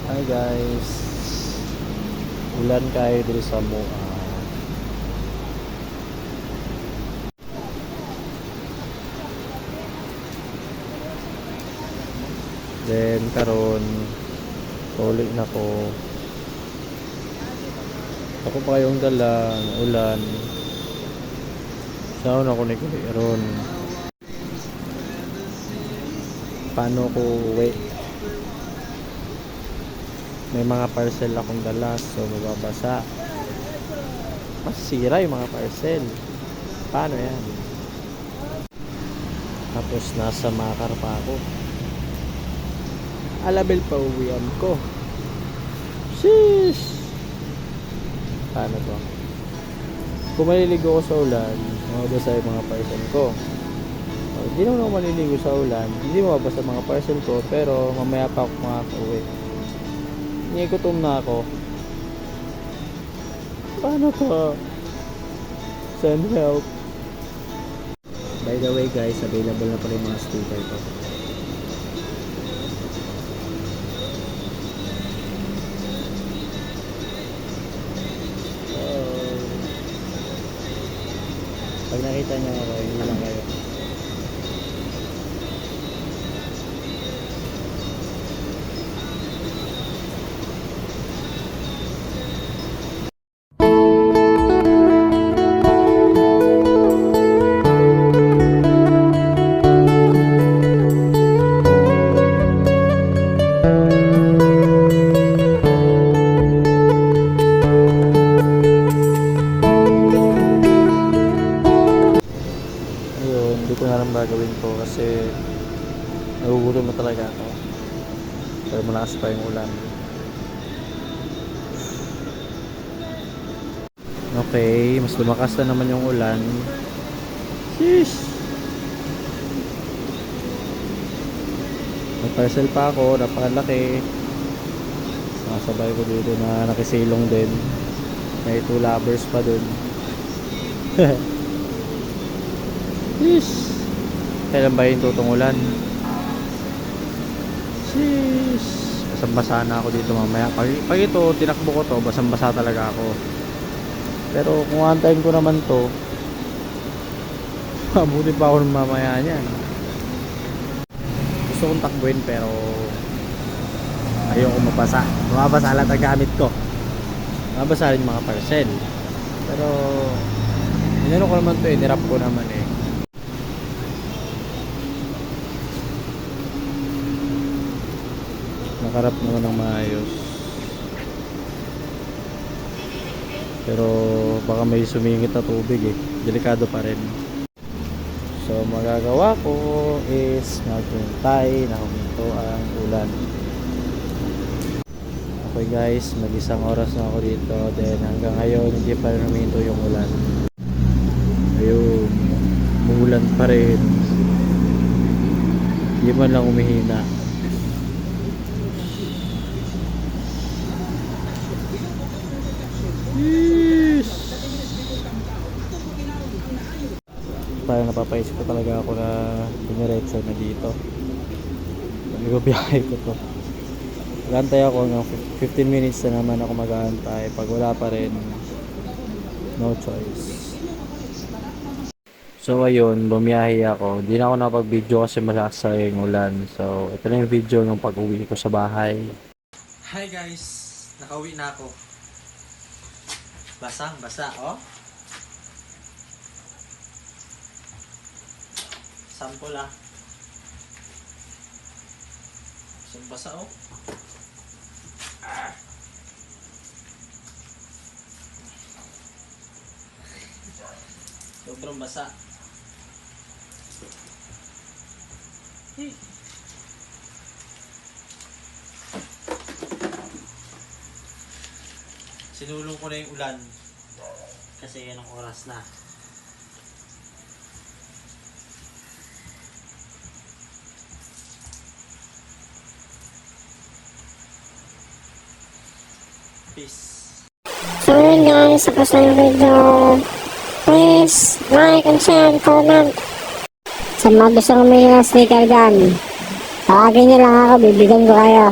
Hi guys, ulan kayo dito sa Moa. Then karon tuloy na ko. Ako pa kayong dala ng ulan. Saan ako ni Kuya. Paano ko uwi? May mga parcel akong dala, so mababasa. Masira yung mga parcel. Paano yan? Tapos nasa Makar pa ako. Alabel pa uwian ko. Sheesh! Paano to? Kung maliligo ko sa ulan, mababasa yung mga parcel ko. Hindi naman ako maliligo sa ulan, hindi mababasa mga parcel ko, pero mamaya pa ako makaka-uwi. Gutom na ako. Paano to? Send help. By the way guys, available na pala yung mga sticker ko. Pag nakita nyo ako, hindi lang kayo. Hindi ko na lang gagawin ko kasi nagugutom na talaga ako, pero malakas pa yung ulan. Okay, mas lumakas na naman yung ulan. Sheesh! May parcel pa ako, napakalaki. Nakasabay ko dito na nakisilong din. May 2 lovers pa dun. Sheesh! Kailan ba yung tutong ulan? Sheesh! Basang-basa na ako dito mamaya. Pag ito, tinakbo ko to, basang-basa talaga ako. Pero kung antayin ko naman to, mabuti pa ako mamaya niyan. Gusto kong takbuhin pero ayoko mabasa. Mababasa lahat ang gamit ko. Mababasa rin mga parcel. Pero inano ko naman to, nirap ko naman eh. Nakarap naman ng maayos. Pero baka may sumingit na tubig eh. Delikado pa rin. So magagawa ko is maghintay na huminto ang ulan. Okay guys, mag-isang oras na ako dito. Then hanggang ngayon hindi pa rin huminto yung ulan. Ayun, umuulan pa rin. Hindi man lang umihina. Parang napapaisip ko talaga ako na dumiretso na dito. Nag-biyahe ko to. Mag-aantay ako ng 15 minutes na naman ako mag-aantay. Pag wala pa rin, no choice. So ayun, bumiyahe ako. Hindi na ako napag-video kasi malakas yung ulan. So ito na yung video ng pag-uwi ko sa bahay. Hi guys, nakauwi na ako. Basang-basa, oh. Sample ah. Basang-basa, oh. Sobrang basa. Sinulong ko na yung ulan kasi yan ang oras na. Peace. So yun guys, tapos na yung video. Please like and share and comment. Sa mga gusto kong may sticker dyan, tawagin nyo lang ako, bibigyan ko kayo.